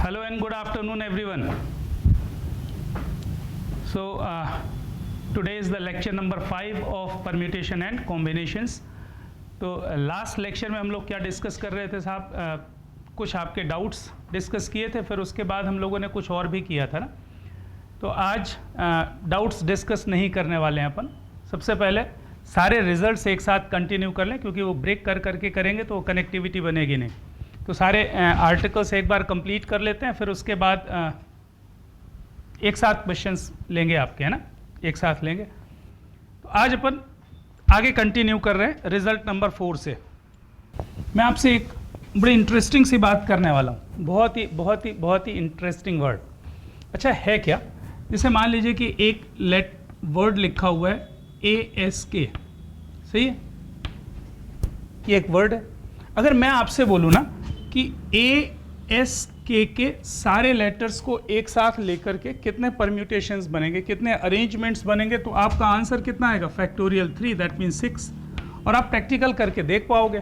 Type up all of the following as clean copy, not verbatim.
Hello and good afternoon everyone. So today is the lecture number 5 of permutation and combinations. तो last lecture में हम लोग क्या discuss कर रहे थे साहब, कुछ आपके डाउट्स डिस्कस किए थे, फिर उसके बाद हम लोगों ने कुछ और भी किया था ना. तो आज डाउट्स डिस्कस नहीं करने वाले हैं अपन. सबसे पहले सारे रिजल्ट्स एक साथ कंटिन्यू कर लें, क्योंकि वो ब्रेक कर करके करेंगे तो कनेक्टिविटी बनेगी नहीं. तो सारे आर्टिकल्स एक बार कंप्लीट कर लेते हैं, फिर उसके बाद एक साथ क्वेश्चंस लेंगे आपके, है ना, एक साथ लेंगे. तो आज अपन आगे कंटिन्यू कर रहे हैं रिजल्ट नंबर 4 से. मैं आपसे एक बड़ी इंटरेस्टिंग सी बात करने वाला हूँ. बहुत ही इंटरेस्टिंग वर्ड. अच्छा है क्या, जैसे मान लीजिए कि एक वर्ड लिखा हुआ है ASK, सही है, ये एक वर्ड है. अगर मैं आपसे बोलूँ ना कि ASK के सारे लेटर्स को एक साथ लेकर के कितने परम्यूटेशंस बनेंगे, कितने अरेंजमेंट्स बनेंगे, तो आपका आंसर कितना आएगा? Factorial 3, that means 6. और आप प्रैक्टिकल करके देख पाओगे.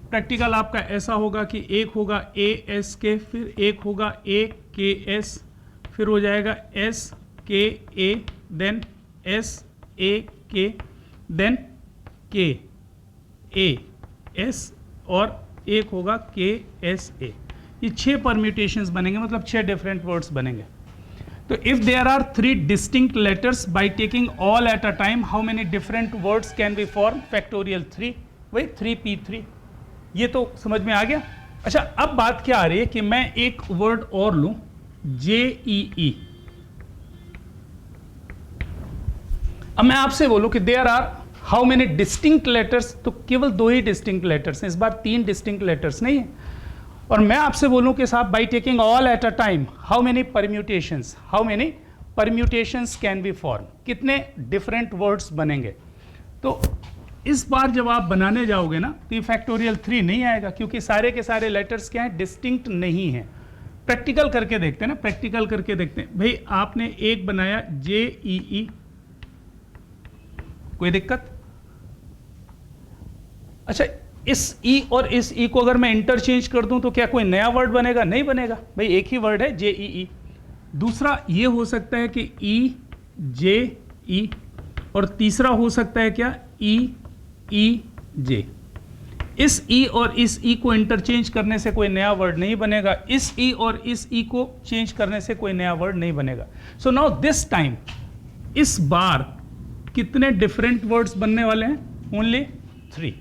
प्रैक्टिकल आपका ऐसा होगा कि एक होगा ASK, फिर एक होगा AKS, फिर हो जाएगा SKA, then SAK, then KAS और एक होगा KSA. ये 6 परम्यूटेशंस बनेंगे, मतलब 6 डिफरेंट वर्ड्स बनेंगे. तो if there are 3 distinct letters by taking all at a time, how many different words can be form? Factorial 3, वही 3P3. ये तो समझ में आ गया. अच्छा, अब बात क्या आ रही है कि मैं एक वर्ड और लूं, JEE. अब मैं आपसे बोलूं कि there are how many distinct letters, तो केवल 2 ही डिस्टिंक्ट लेटर्स हैं, इस बार 3 डिस्टिंक्ट लेटर्स नहीं है. और मैं आपसे बोलूं कि साहब by taking all at a time, how many permutations can be form, कितने डिफरेंट वर्ड्स बनेंगे. तो इस बार जब आप बनाने जाओगे ना, तो ये फैक्टोरियल 3 नहीं आएगा, क्योंकि सारे के सारे लेटर्स क्या हैं? डिस्टिंक्ट नहीं है. प्रैक्टिकल करके देखते हैं ना, प्रैक्टिकल करके देखते हैं. भाई आपने एक बनाया JEE, कोई दिक्कत? अच्छा, इस E और इस E को अगर मैं इंटरचेंज कर दूं तो क्या कोई नया वर्ड बनेगा? नहीं बनेगा. भाई एक ही वर्ड है JEE. दूसरा ये हो सकता है कि EJE, और तीसरा हो सकता है क्या? EEJ. इस E और इस E को इंटरचेंज करने से कोई नया वर्ड नहीं बनेगा. इस E और इस E को चेंज करने से कोई नया वर्ड नहीं बनेगा. सो नाउ दिस टाइम, इस बार कितने डिफरेंट वर्ड्स बनने वाले हैं? ओनली 3.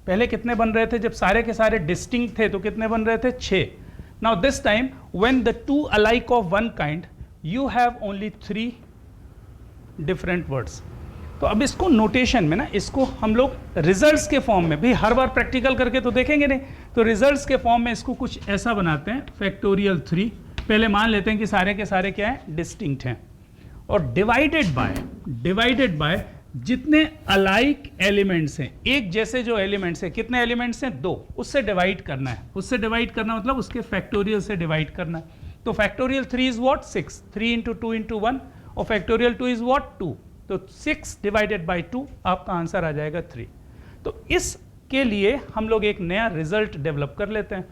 पहले कितने बन रहे थे? जब सारे के सारे डिस्टिंक्ट थे तो कितने बन रहे थे? 6. Now this time when the 2 alike of one kind, you have only 3 different words. तो अब इसको नोटेशन में ना, इसको हम लोग रिजल्ट्स के फॉर्म में, भाई हर बार प्रैक्टिकल करके तो देखेंगे नहीं, तो रिजल्ट्स के फॉर्म में इसको कुछ ऐसा बनाते हैं. फैक्टोरियल 3 पहले मान लेते हैं कि सारे के सारे क्या है? डिस्टिंक्ट हैं. और डिवाइडेड बाय जितने अलाइक एलिमेंट्स हैं, एक जैसे जो एलिमेंट्स हैं, कितने एलिमेंट्स हैं? 2. उससे डिवाइड करना है. उससे डिवाइड करना मतलब उसके फैक्टोरियल से डिवाइड करना है. तो factorial 3 is what? 6. 3 into 2 into 1, और फैक्टोरियल 2 इज व्हाट? 2. तो 6 डिवाइडेड बाई 2, आपका आंसर आ जाएगा 3. तो इसके लिए हम लोग एक नया रिजल्ट डेवलप कर लेते हैं,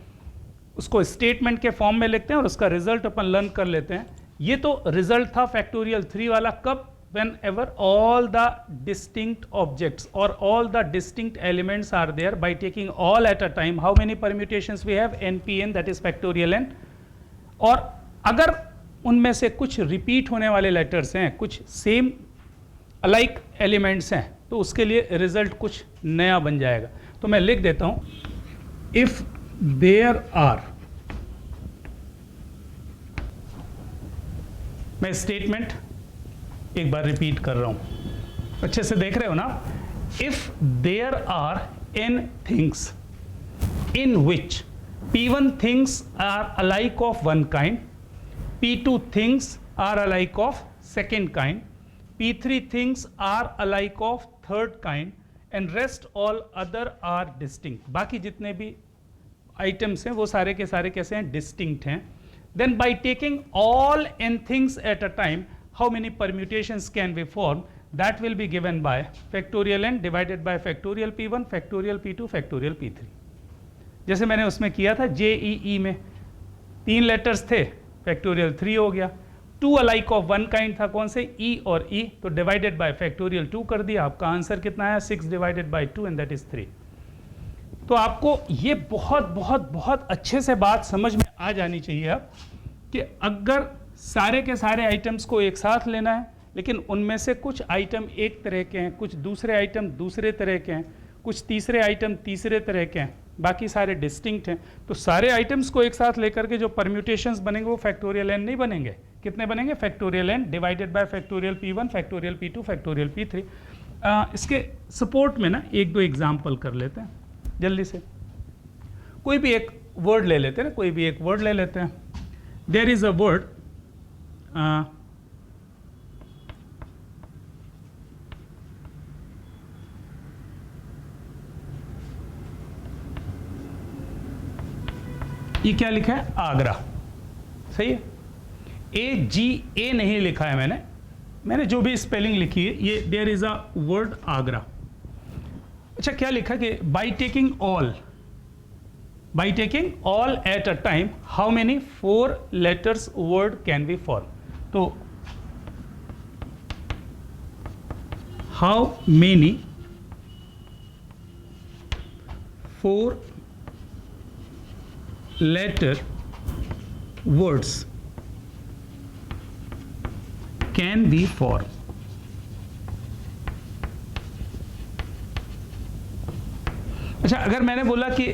उसको स्टेटमेंट के फॉर्म में लिखते हैं और उसका रिजल्ट अपन लर्न कर लेते हैं. ये तो रिजल्ट था फैक्टोरियल 3 वाला. कब? whenever all the distinct objects or all the distinct elements are there, by taking all at a time, how many permutations we have? NPN, that is factorial n. और अगर उनमें से कुछ रिपीट होने वाले लेटर्स हैं, कुछ सेम अलाइक एलिमेंट्स हैं, तो उसके लिए रिजल्ट कुछ नया बन जाएगा. तो मैं लिख देता हूं, इफ देयर आर, मैं स्टेटमेंट एक बार रिपीट कर रहा हूं, अच्छे से देख रहे हो ना. If there are n things in which P1 things are alike of one kind, P2 things are alike of second kind, P3 things are alike of third kind, and rest all other are distinct. बाकी जितने भी items हैं वो सारे के सारे कैसे हैं? डिस्टिंक्ट हैं. Then by taking all n things at a time, how many permutations can be formed? That will be given by factorial n divided by factorial P1, factorial P2, factorial P3. जैसे मैंने उसमें किया था JEE में, 3 letters थे, factorial 3 हो गया। 2 alike of one kind था, कौन से, ई और ई, तो डिवाइडेड बाय फैक्टोरियल 2 कर दिया, आपका आंसर कितना आया 6 divided by 2 and that is 3। तो आपको ये बहुत बहुत बहुत अच्छे से बात समझ में आ जानी चाहिए अब कि अगर सारे के सारे आइटम्स को एक साथ लेना है, लेकिन उनमें से कुछ आइटम एक तरह के हैं, कुछ दूसरे आइटम दूसरे तरह के हैं, कुछ तीसरे आइटम तीसरे तरह के हैं, बाकी सारे डिस्टिंक्ट हैं, तो सारे आइटम्स को एक साथ लेकर के जो परम्यूटेशंस बनेंगे वो फैक्टोरियल एन नहीं बनेंगे। कितने बनेंगे, factorial n divided by factorial P1, factorial P2, factorial P3। इसके सपोर्ट में ना एक दो एग्जाम्पल कर लेते हैं जल्दी से। कोई भी एक वर्ड ले लेते हैं ना, कोई भी एक वर्ड ले लेते हैं। देयर इज अ वर्ड, ये क्या लिखा है, आगरा, सही है। AGA नहीं लिखा है मैंने जो भी स्पेलिंग लिखी है ये, there is a word Agra. अच्छा क्या लिखा कि by taking all at a time how many 4 letters word can be form. तो how many 4 letter words can be formed। अच्छा अगर मैंने बोला कि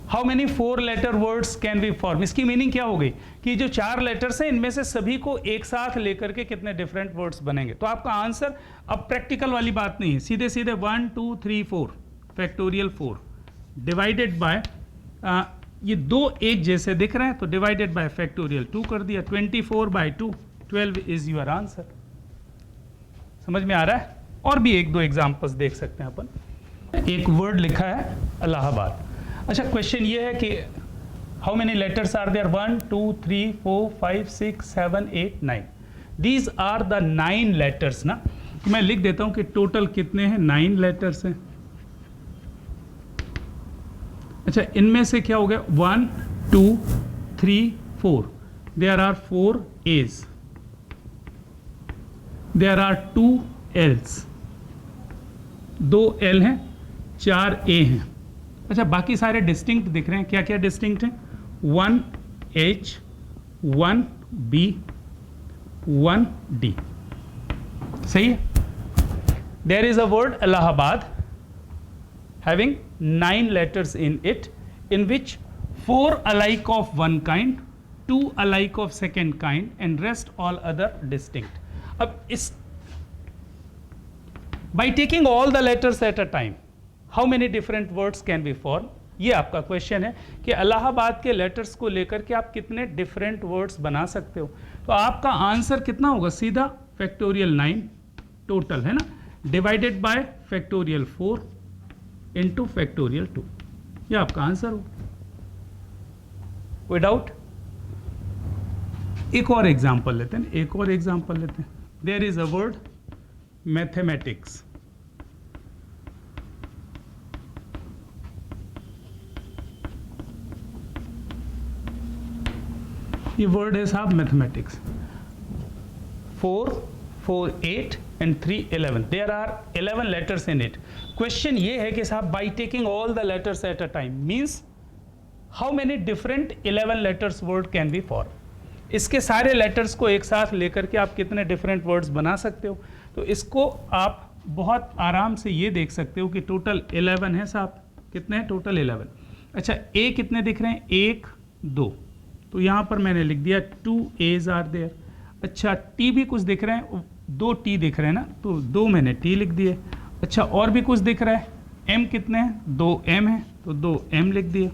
how many 4 letter words can be form, इसकी मीनिंग क्या हो गई कि जो 4 लेटर्स हैं इनमें से सभी को एक साथ लेकर के कितने डिफरेंट वर्ड्स बनेंगे। तो आपका आंसर अब प्रैक्टिकल वाली बात नहीं है, सीधे सीधे 1 2 3 4 फैक्टोरियल 4 डिवाइडेड बाय, ये दो एक जैसे दिख रहे हैं तो डिवाइडेड बाय फैक्टोरियल 2 कर दिया, 24 बाय 2 12 इज योर आंसर। समझ में आ रहा है। और भी एक दो एग्जांपल्स देख सकते हैं अपन। एक वर्ड लिखा है इलाहाबाद। अच्छा क्वेश्चन ये है कि how many letters are there, 1 2 3 4 5 6 7 8 9, these are the 9 letters ना। तो मैं लिख देता हूं कि टोटल कितने हैं, 9 लेटर्स हैं। अच्छा इनमें से क्या हो गया, 1 2 3 4, there are 4 A's, there are 2 L's, 2 L हैं, 4 A हैं। अच्छा बाकी सारे डिस्टिंक्ट दिख रहे हैं, क्या क्या डिस्टिंक्ट हैं, 1 H 1 B 1 D, सही है। There is a word Allahabad having 9 letters in it, in which 4 alike of one kind, 2 alike of second kind, and rest all other distinct। अब इस by taking all the letters at a time how many different words can be formed, ये आपका question है कि इलाहाबाद के letters को लेकर के आप कितने डिफरेंट वर्ड्स बना सकते हो। तो आपका आंसर कितना होगा, सीधा फैक्टोरियल 9 टोटल है ना, divided by factorial 4 into factorial 2, ये आपका आंसर हो। कोई डाउट। एक और एग्जांपल लेते हैं, एक और एग्जांपल लेते हैं। There is a word mathematics. ये वर्ड है साहब mathematics. 4 4 8 and 3 11, there are 11 letters in it। Question ये है कि साहब by taking all the letters at a time means how many different 11 letters word can be formed। इसके सारे letters को एक साथ लेकर के आप कितने डिफरेंट वर्ड्स बना सकते हो। तो इसको आप बहुत आराम से ये देख सकते हो कि टोटल 11 है साहब, कितने हैं टोटल 11। अच्छा ए कितने दिख रहे हैं, 1 2, तो यहाँ पर मैंने लिख दिया 2 A's आर देयर। अच्छा टी भी कुछ दिख रहे हैं, 2 T दिख रहे हैं ना, तो 2 मैंने T लिख दिए। अच्छा और भी कुछ दिख रहा है, M कितने हैं, 2 M है, तो 2 M लिख दिए।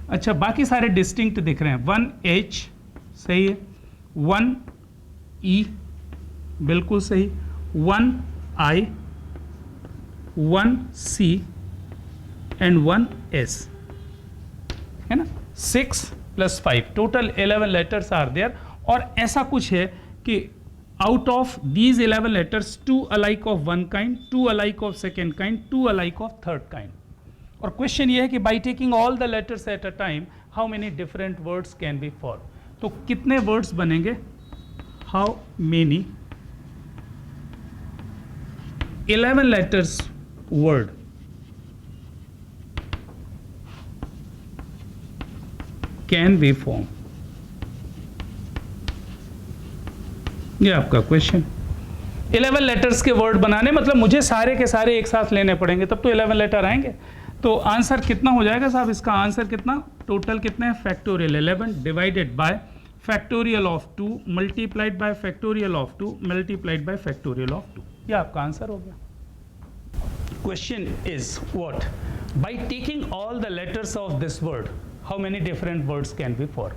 अच्छा बाकी सारे डिस्टिंक्ट दिख रहे हैं, 1 H सही है, 1 E बिल्कुल सही, 1 I 1 C एंड 1 S, है ना। 6 + 5 टोटल 11 लेटर्स आर देयर। और ऐसा कुछ है कि out of these 11 letters 2 alike of one kind, 2 alike of second kind, 2 alike of third kind। और क्वेश्चन ये है कि by taking all the letters at a time how many different words can be formed। तो कितने words बनेंगे? How many 11 letters word can be form? ये आपका question. 11 letters के वर्ड बनाने मतलब मुझे सारे के सारे एक साथ लेने पड़ेंगे, तब तो 11 लेटर आएंगे। तो आंसर कितना हो जाएगा साहब? इसका आंसर कितना, टोटल कितने हैं? Factorial 11 divided by factorial of 2 multiplied by factorial of 2 multiplied by factorial of 2। ये आपका आंसर हो गया। Question is what? Bye taking all the letters of this word how many different words can be form?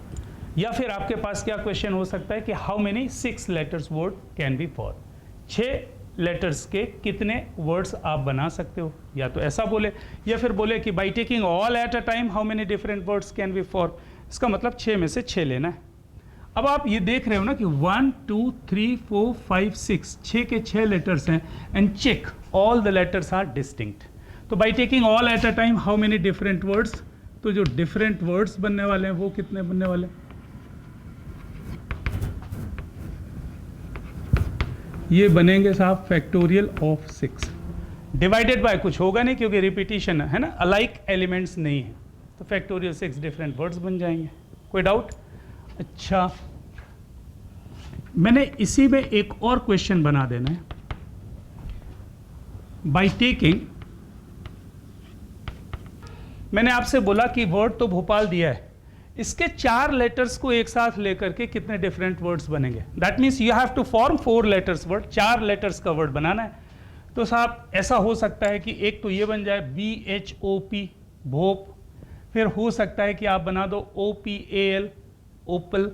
या फिर आपके पास क्या question हो सकता है कि how many 6 letters word can be form? 6 letters के कितने वर्ड्स आप बना सकते हो? या तो ऐसा बोले, या फिर बोले कि by taking all at a time how many different words can be form? इसका मतलब 6 में से 6 लेना है। अब आप ये देख रहे हो ना कि 1 2 3 4 5 6 6 के 6 लेटर्स हैं, and check all the letters are distinct. तो by taking all at a time how many different words, तो जो डिफरेंट वर्ड्स बनने वाले हैं वो कितने बनने वाले हैं? ये बनेंगे साहब फैक्टोरियल ऑफ 6 डिवाइडेड बाय कुछ होगा नहीं क्योंकि रिपीटिशन है ना, अलाइक एलिमेंट्स नहीं है, तो फैक्टोरियल 6 डिफरेंट वर्ड्स बन जाएंगे। कोई डाउट? अच्छा, मैंने इसी में एक और क्वेश्चन बना देना है। बाय टेकिंग, मैंने आपसे बोला कि वर्ड तो भोपाल दिया है, इसके 4 लेटर्स को एक साथ लेकर के कितने डिफरेंट वर्ड्स बनेंगे? That means you have to form 4 letters word, 4 letters का वर्ड बनाना है। तो साहब ऐसा हो सकता है कि एक तो ये बन जाए BHOP भोप, फिर हो सकता है कि आप बना दो OPAL ओपल,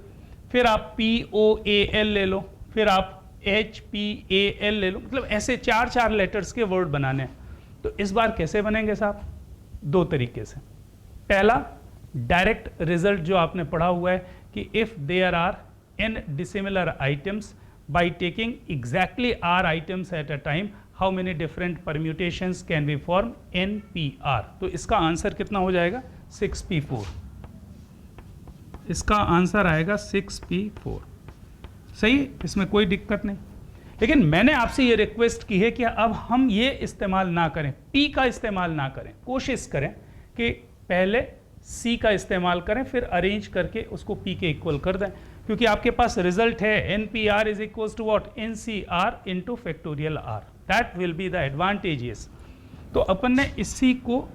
फिर आप POAL ले लो, फिर आप HPAL ले लो, मतलब ऐसे 4 लेटर्स के वर्ड बनाने हैं। तो इस बार कैसे बनेंगे साहब? 2 तरीके से। पहला, डायरेक्ट रिजल्ट जो आपने पढ़ा हुआ है कि if there are n dissimilar items by taking exactly r items at a time how many different permutations can be formed? NPR। तो इसका आंसर कितना हो जाएगा? 6P4। इसका आंसर आएगा 6P4। सही, इसमें कोई दिक्कत नहीं। लेकिन मैंने आपसे ये रिक्वेस्ट की है कि अब हम ये इस्तेमाल ना करें, P का इस्तेमाल ना करें, कोशिश करें कि पहले C का इस्तेमाल करें, फिर अरेंज करके उसको P के इक्वल कर दें, क्योंकि आपके पास रिजल्ट है NPR is equals to what? NCR into factorial R। That will be the advantages. तो अपन ने इसी को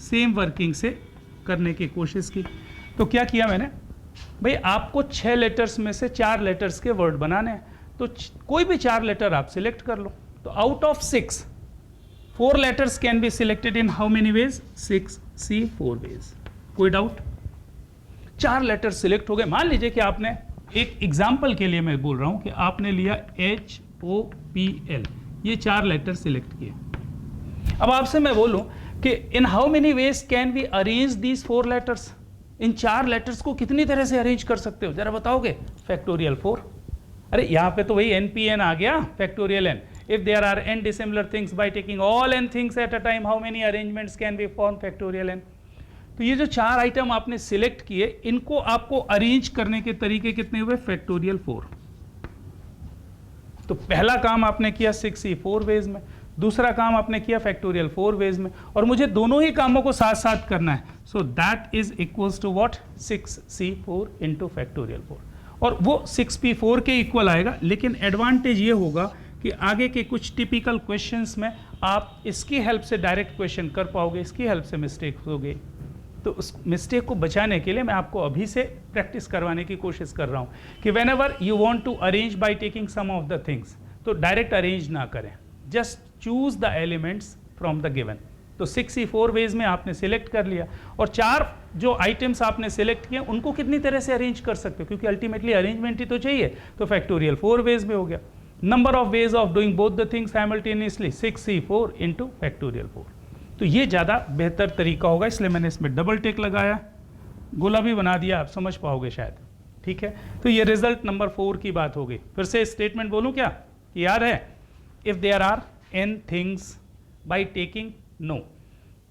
सेम वर्किंग से करने की कोशिश की। तो क्या किया मैंने? भाई आपको 6 लेटर्स में से 4 लेटर्स के वर्ड बनाने हैं, तो कोई भी 4 लेटर आप सिलेक्ट कर लो। तो out of 6 4 letters can be selected in how many ways? 6C 4 ways। कोई डाउट? 4 लेटर सिलेक्ट हो गए। मान लीजिए कि आपने, एक एग्जाम्पल के लिए मैं बोल रहा हूं कि आपने लिया HOPL, ये 4 लेटर सिलेक्ट किए। अब आपसे मैं बोलूं कि in how many ways can we arrange these 4 letters? इन 4 लेटर्स को कितनी तरह से अरेंज कर सकते हो, जरा बताओगे? फैक्टोरियल 4। अरे यहां पे तो वही NPN आ गया, factorial N। If there are n dissimilar things, by taking all n things at a time, how many arrangements can be formed? Factorial n। तो ये जो 4 आइटम आपने सिलेक्ट किए, इनको आपको अरेंज करने के तरीके कितने हुए? फैक्टोरियल 4। तो पहला काम आपने किया 6C4 वेज में, दूसरा काम आपने किया फैक्टोरियल 4 वेज में, और मुझे दोनों ही कामों को साथ साथ करना है। So that is equals to what? 6C4 into factorial 4। और वो 6P4 के इक्वल आएगा। लेकिन एडवांटेज ये होगा कि आगे के कुछ टिपिकल क्वेश्चंस में आप इसकी हेल्प से डायरेक्ट क्वेश्चन कर पाओगे, इसकी हेल्प से मिस्टेक होगी। तो उस मिस्टेक को बचाने के लिए मैं आपको अभी से प्रैक्टिस करवाने की कोशिश कर रहा हूँ कि whenever you want to arrange by taking some of the things, तो डायरेक्ट अरेंज ना करें, just choose the elements from the given. तो 6C4 वेज में आपने सिलेक्ट कर लिया, और 4 जो आइटम्स आपने सिलेक्ट किए उनको कितनी तरह से अरेंज कर सकते हो, क्योंकि अल्टीमेटली अरेंजमेंट ही तो चाहिए। तो फैक्टोरियल 4 वेज में हो गया। Number of ways of doing both the things simultaneously 6C4 into factorial 4। तो ये ज़्यादा बेहतर तरीका होगा, इसलिए मैंने इसमें डबल टिक लगाया, गोला भी बना दिया, आप समझ पाओगे शायद। ठीक है, तो ये रिजल्ट नंबर 4 की बात हो गई। फिर से स्टेटमेंट बोलूँ क्या? याद है? If there are n things by taking, no,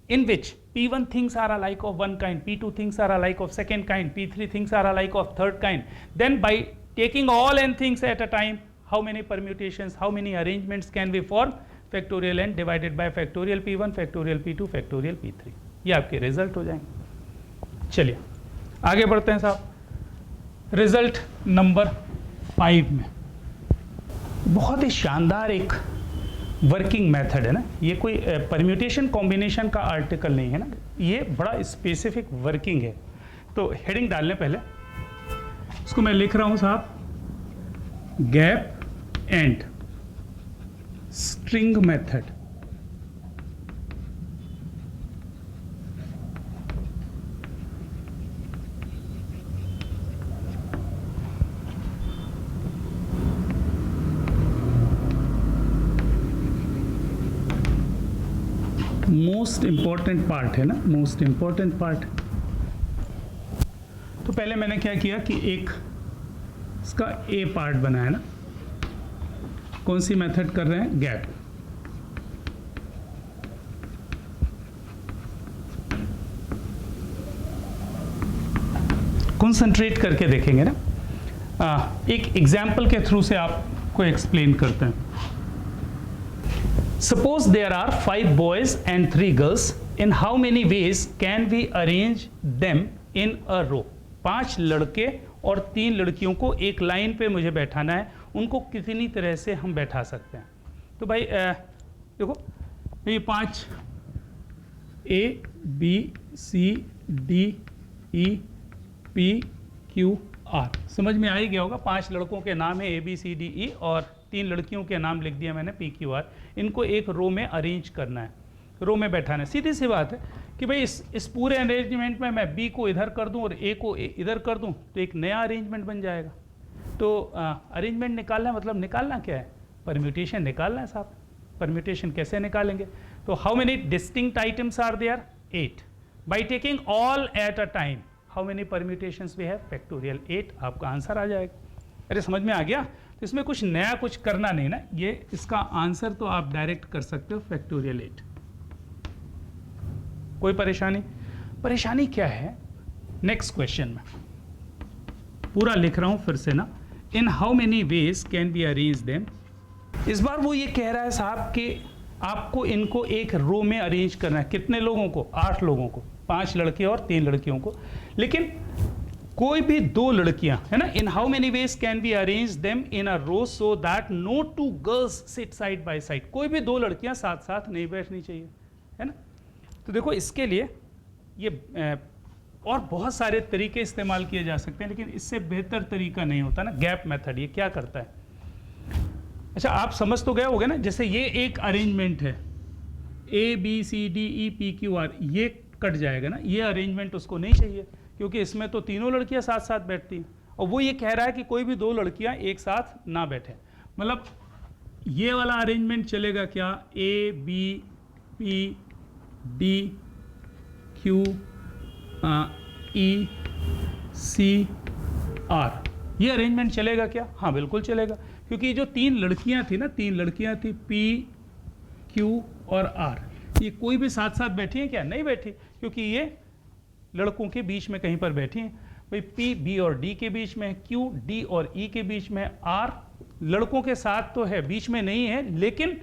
in which P1 things are alike of one kind, P2 things are alike of second kind, P3 things are alike of third kind, then by taking all n things at a time, how many permutations, how many arrangements can we form? Factorial n divided by factorial P1, factorial P2, factorial P3. ये आपके result हो जाएंगे. चलिए आगे बढ़ते हैं साहब. Result number 5 में बहुत ही शानदार एक वर्किंग मेथड है ना. ये कोई परम्यूटेशन कॉम्बिनेशन का आर्टिकल नहीं है ना, ये बड़ा स्पेसिफिक वर्किंग है. तो हेडिंग डालने पहले इसको मैं लिख रहा हूं साहब, gap and string method. Most important part है ना, मोस्ट इंपॉर्टेंट पार्ट. तो पहले मैंने क्या किया कि एक इसका ए पार्ट बनाया ना. कौन सी मेथड कर रहे हैं? गैप. कंसंट्रेट करके देखेंगे ना. एक एग्जाम्पल के थ्रू से आपको एक्सप्लेन करते हैं. Suppose there are 5 boys and 3 girls. In how many ways can we arrange them in a row? 5 लड़के और 3 लड़कियों को एक लाइन पे मुझे बैठाना है. उनको कितनी तरह से हम बैठा सकते हैं? तो भाई देखो ये 5 A B C D E P Q R समझ में आ ही गया होगा. 5 लड़कों के नाम है A B C D E और 3 लड़कियों के नाम लिख दिया मैंने P Q R. इनको एक रो में अरेंज करना है, रो में बैठाना है. सीधी सी बात है कि भाई इस पूरे अरेंजमेंट में मैं B को इधर कर दूं और A को इधर कर दूं तो एक नया अरेंजमेंट बन जाएगा. तो अरेंजमेंट निकालना है, मतलब निकालना क्या है? परम्यूटेशन निकालना है साहब. परम्यूटेशन कैसे निकालेंगे? तो how many distinct items are there? 8. By taking all at a time how many permutations we have? Factorial 8. आपका आंसर आ जाएगा. अरे समझ में आ गया? तो इसमें कुछ नया कुछ करना नहीं ना. ये इसका आंसर तो आप डायरेक्ट कर सकते हो, फैक्टोरियल 8. कोई परेशानी? परेशानी क्या है? नेक्स्ट क्वेश्चन में पूरा लिख रहा हूं फिर से ना. In how many ways can be arrange them. इस बार वो ये कह रहा है साहब कि आपको इनको एक रो में अरेंज करना है. कितने लोगों को? 8 लोगों को. 5 लड़के और 3 लड़कियों को. लेकिन कोई भी 2 लड़कियां है ना. In how many ways can be arrange them in a row so that no 2 girls sit side by side. कोई भी 2 लड़कियां साथ साथ नहीं बैठनी चाहिए, है ना. तो देखो इसके लिए ये और बहुत सारे तरीके इस्तेमाल किए जा सकते हैं, लेकिन इससे बेहतर तरीका नहीं होता ना गैप मेथड. ये क्या करता है? अच्छा आप समझ तो गए होगे ना. जैसे ये एक अरेंजमेंट है A B C D E P Q R, ये कट जाएगा ना. ये अरेंजमेंट उसको नहीं चाहिए क्योंकि इसमें तो तीनों लड़कियां साथ साथ बैठती हैं. और वो ये कह रहा है कि कोई भी 2 लड़कियां एक साथ ना बैठे. मतलब ये वाला अरेंजमेंट चलेगा क्या? A B P D Q E C R. ये अरेंजमेंट चलेगा क्या? हाँ बिल्कुल चलेगा, क्योंकि जो 3 लड़कियां थी ना, 3 लड़कियां थी P Q और R, ये कोई भी साथ साथ बैठी हैं क्या? नहीं बैठी, क्योंकि ये लड़कों के बीच में कहीं पर बैठी हैं. भाई P B और D के बीच में, Q D और E के बीच में, R लड़कों के साथ तो है, बीच में नहीं है, लेकिन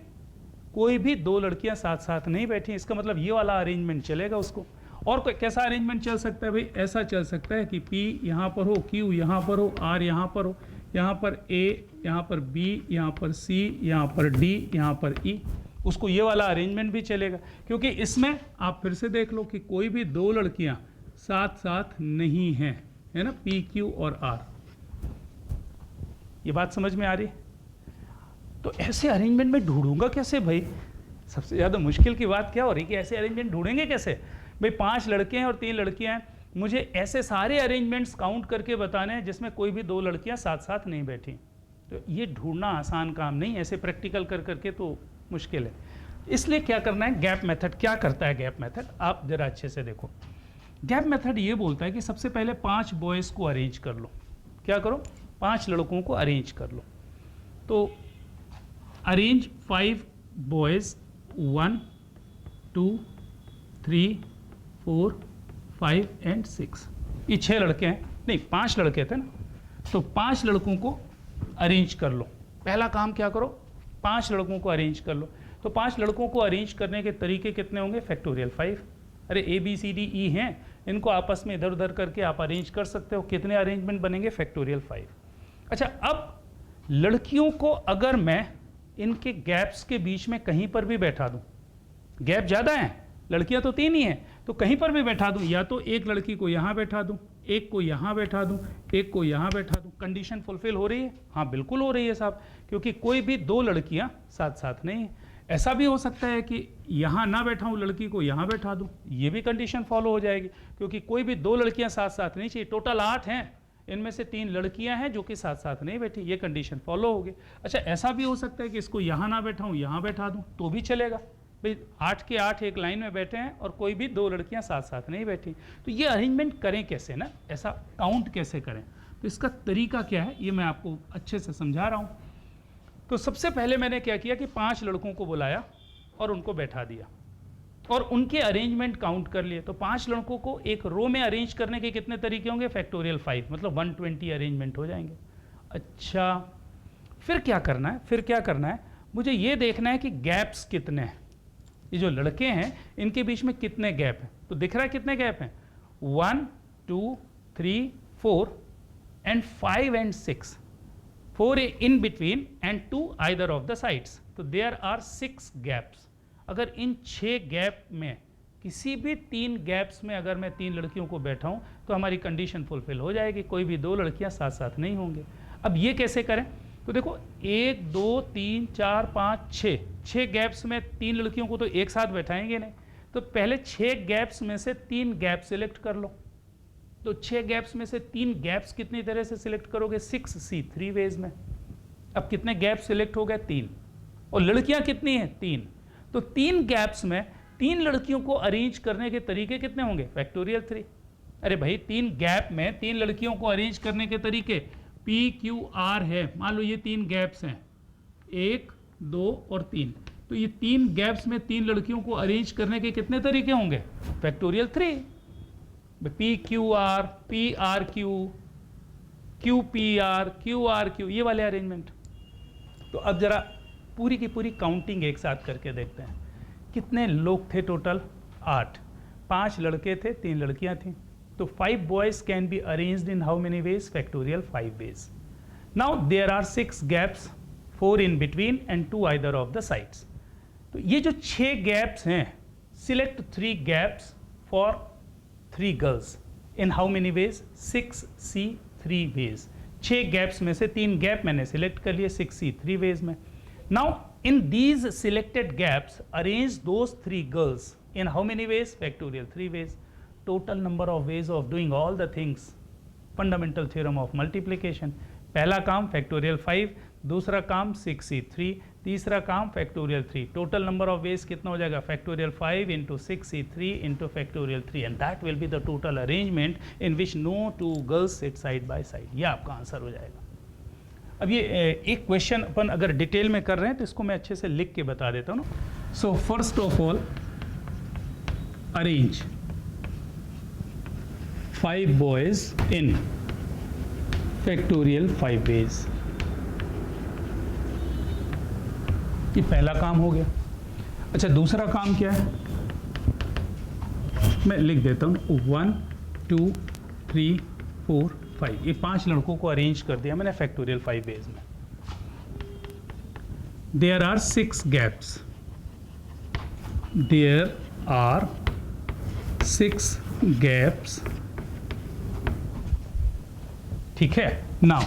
कोई भी 2 लड़कियां साथ साथ नहीं बैठी. इसका मतलब ये वाला अरेंजमेंट चलेगा उसको. और कैसा अरेंजमेंट चल सकता है भाई? ऐसा चल सकता है कि P यहाँ पर हो, Q यहाँ पर हो, R यहाँ पर हो, यहाँ पर A, यहाँ पर B, यहाँ पर C, यहाँ पर D, यहाँ पर E. उसको ये वाला अरेंजमेंट भी चलेगा, क्योंकि इसमें आप फिर से देख लो कि कोई भी 2 लड़कियां साथ साथ नहीं हैं, है ना. P Q और R. ये बात समझ में आ रही है? तो ऐसे अरेंजमेंट में ढूंढूंगा कैसे भाई? सबसे ज़्यादा मुश्किल की बात क्या हो रही है कि ऐसे अरेंजमेंट ढूंढेंगे कैसे भाई? 5 लड़के हैं और 3 लड़कियां हैं. मुझे ऐसे सारे अरेंजमेंट्स काउंट करके बताने हैं जिसमें कोई भी 2 लड़कियां साथ साथ नहीं बैठी. तो ये ढूंढना आसान काम नहीं, ऐसे प्रैक्टिकल कर करके तो मुश्किल है. इसलिए क्या करना है? गैप मेथड क्या करता है? गैप मेथड आप जरा अच्छे से देखो. गैप मेथड ये बोलता है कि सबसे पहले 5 बॉयज़ को अरेंज कर लो. क्या करो? 5 लड़कों को अरेंज कर लो. तो अरेंज 5 बॉयज़ 1 2 3, 4, 5 एंड 6। ये 6 लड़के हैं, नहीं 5 लड़के थे ना, तो 5 लड़कों को अरेंज कर लो। पहला काम क्या करो, 5 लड़कों को अरेंज कर लो। तो 5 लड़कों को अरेंज करने के तरीके कितने होंगे, फैक्टोरियल 5। अरे ABCDE हैं, इनको आपस में इधर उधर करके आप अरेंज कर सकते हो। कितने अरेंजमेंट बनेंगे, फैक्टोरियल 5। अच्छा, अब लड़कियों को अगर मैं इनके गैप्स के बीच में कहीं पर भी बैठा दूं, गैप ज़्यादा है, लड़कियां तो 3 ही हैं, तो कहीं पर भी बैठा दूं, या तो एक लड़की को यहाँ बैठा दूं, एक को यहाँ बैठा दूं, एक को यहाँ बैठा दूं, कंडीशन फुलफिल हो रही है? हाँ बिल्कुल हो रही है साहब, क्योंकि कोई भी 2 लड़कियां साथ साथ नहीं है। ऐसा भी हो सकता है कि यहाँ ना बैठाऊं, लड़की को यहाँ बैठा दूं, ये भी कंडीशन फॉलो हो जाएगी, क्योंकि कोई भी 2 लड़कियां साथ साथ नहीं चाहिए। टोटल 8 हैं, इनमें से 3 लड़कियां हैं जो कि साथ साथ नहीं बैठी, ये कंडीशन फॉलो होगी। अच्छा, ऐसा भी हो सकता है कि इसको यहाँ ना बैठाऊं, यहाँ बैठा दूं, तो भी चलेगा। भाई 8 के 8 एक लाइन में बैठे हैं और कोई भी 2 लड़कियां साथ साथ नहीं बैठी, तो ये अरेंजमेंट करें कैसे ना, ऐसा काउंट कैसे करें, तो इसका तरीका क्या है ये मैं आपको अच्छे से समझा रहा हूँ। तो सबसे पहले मैंने क्या किया कि 5 लड़कों को बुलाया और उनको बैठा दिया और उनके अरेंजमेंट काउंट कर लिए। तो 5 लड़कों को एक रो में अरेंज करने के कितने तरीके होंगे, फैक्टोरियल 5, मतलब 120 अरेंजमेंट हो जाएंगे। अच्छा, फिर क्या करना है, फिर क्या करना है, मुझे ये देखना है कि गैप्स कितने हैं, ये जो लड़के हैं इनके बीच में कितने गैप हैं। तो दिख रहा है कितने गैप हैं, 1, 2, 3, 4 and 5 and 6, 4 in between and 2 either of the sides, तो there are 6 gaps। अगर इन 6 गैप में किसी भी 3 गैप्स में अगर मैं 3 लड़कियों को बैठा हूं तो हमारी कंडीशन फुलफिल हो जाएगी, कोई भी 2 लड़कियां साथ साथ नहीं होंगे। अब ये कैसे करें, तो देखो 1, 2, 3, 4, 5, 6 गैप्स में 3 लड़कियों को तो एक साथ बैठाएंगे नहीं, तो पहले 6 गैप्स में से 3 गैप सिलेक्ट कर लो। तो 6 गैप्स में से 3 गैप्स कितनी तरह से सिलेक्ट करोगे, 6C 3 वेज में। अब कितने गैप सिलेक्ट हो गए, 3, और लड़कियां कितनी हैं, 3। तो 3 गैप्स में 3 लड़कियों को अरेंज करने के तरीके कितने होंगे, फैक्टोरियल 3। अरे भाई 3 गैप में 3 लड़कियों को अरेंज करने के तरीके PQR है, मान लो ये 3 गैप्स हैं, 1, 2 और 3, तो ये 3 गैप्स में 3 लड़कियों को अरेंज करने के कितने तरीके होंगे, factorial 3। PQR, PRQ, QPR, QRQ, ये वाले अरेंजमेंट। तो अब जरा पूरी की पूरी काउंटिंग एक साथ करके देखते हैं, कितने लोग थे टोटल, 8, 5 लड़के थे, 3 लड़कियां थीं। तो 5 boys can be arranged in how many ways, factorial 5 ways। Now there are 6 gaps, 4 in between and 2 either of the sides। तो ये जो 6 गैप्स हैं, select 3 gaps for 3 girls in how many ways, 6C 3 ways। 6 gaps में से 3 gap मैंने select कर लिए 6C 3 ways में। Now in these selected gaps arrange those 3 girls in how many ways, factorial 3 ways। Total number of ways of doing all the things, fundamental theorem of multiplication। पहला काम factorial 5, दूसरा काम 6C3, तीसरा काम factorial 3। Total number of ways कितना हो जाएगा, factorial 5 into 6C3 into factorial 3, and that will be the total arrangement in which no 2 girls sit side by side. ये आपका आंसर हो जाएगा। अब ये एक क्वेश्चन अपन अगर डिटेल में कर रहे हैं तो इसको मैं अच्छे से लिख के बता देता हूँ ना। So first of all arrange 5 boys in factorial 5 ways। ये पहला काम हो गया। अच्छा, दूसरा काम क्या है, मैं लिख देता हूँ 1, 2, 3, 4, 5। ये 5 लड़कों को अरेंज कर दिया मैंने फैक्टोरियल 5 वेज में। There are 6 gaps, there are 6 gaps, ठीक है। नाउ